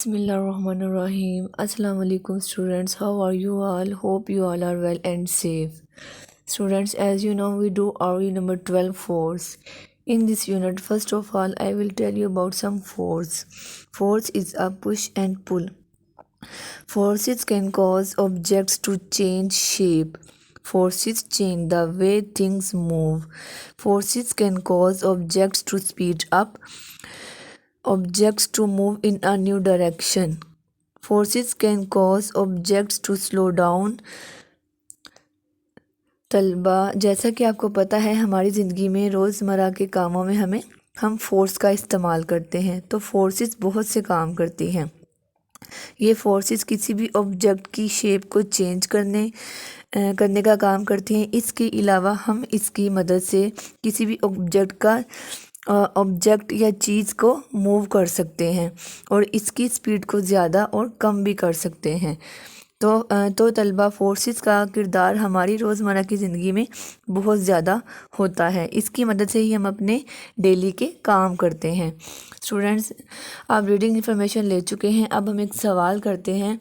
Bismillahirrahmanirrahim. Assalamu alaikum students. How are you all? Hope you all are well and safe. Students, as you know, we do our number 12 force. In this unit, first of all, I will tell you about some force. Force is a push and pull. Forces can cause objects to change shape. Forces change the way things move. Forces can cause objects to speed up, objects to move in a new direction. Forces can cause objects to slow down. तलबा, जैसा कि आपको पता है हमारी ज़िंदगी में रोज़मर्रा के कामों में हम फोर्स का इस्तेमाल करते हैं। तो फोर्सेस बहुत से काम करती हैं। ये फोर्सेस किसी भी ऑब्जेक्ट की शेप को चेंज करने का काम करती हैं। इसके अलावा हम इसकी मदद से किसी भी ऑब्जेक्ट या चीज़ को मूव कर सकते हैं और इसकी स्पीड को ज़्यादा और कम भी कर सकते हैं। तो तलबा, फोर्सेस का किरदार हमारी रोज़मर्रा की ज़िंदगी में बहुत ज़्यादा होता है। इसकी मदद से ही हम अपने डेली के काम करते हैं। स्टूडेंट्स, आप रीडिंग इन्फॉर्मेशन ले चुके हैं। अब हम एक सवाल करते हैं।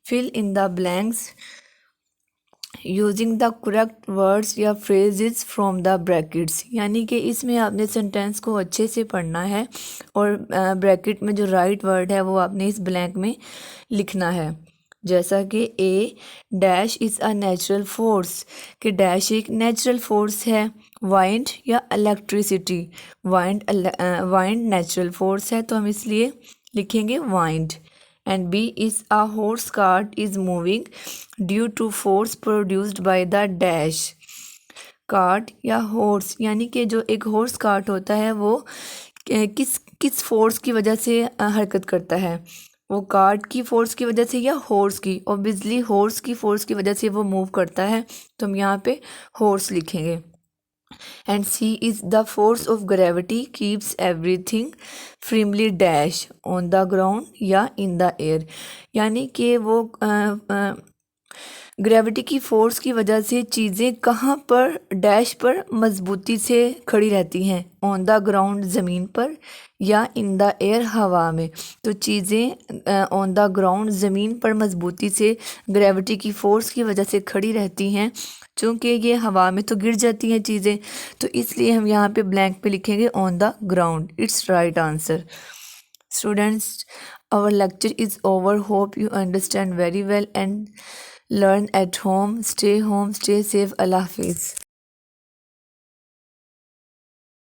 Fill in the blanks using the correct words या फ्रेजेस फ्रॉम द ब्रैकेट्स। यानी कि इसमें आपने सेंटेंस को अच्छे से पढ़ना है और ब्रैकेट में जो राइट वर्ड है वो आपने इस ब्लैंक में लिखना है। जैसा कि A dash is a natural force, कि डैश एक नेचुरल फोर्स है। वाइंड या इलेक्ट्रिसिटी, वाइंड नेचुरल फोर्स है, तो हम इसलिए लिखेंगे wind. And B is a horse cart is moving due to force produced by the dash. Cart या हॉर्स, यानी कि जो एक हॉर्स कार्ट होता है वो किस फोर्स की वजह से हरकत करता है। वो कार्ट की फोर्स की वजह से या हॉर्स की। और बिजली हॉर्स की फोर्स की वजह से वो मूव करता है, तो हम यहाँ पे हॉर्स लिखेंगे। And C is the force of gravity keeps everything firmly dash on the ground या इन द एयर। यानी कि वो ग्रेविटी की फोर्स की वजह से चीज़ें कहाँ पर डैश पर मजबूती से खड़ी रहती हैं, ऑन द ग्राउंड ज़मीन पर या इन द एयर हवा में। तो चीज़ें ऑन द ग्राउंड ज़मीन पर मजबूती से ग्रेविटी की फोर्स की वजह से खड़ी रहती हैं। चूँकि ये हवा में तो गिर जाती हैं चीज़ें, तो इसलिए हम यहाँ पे ब्लैंक पे लिखेंगे on the ground. It's right answer. Students, our lecture is over. Hope you understand very well and learn at home. Stay home, stay safe. Allah Hafiz.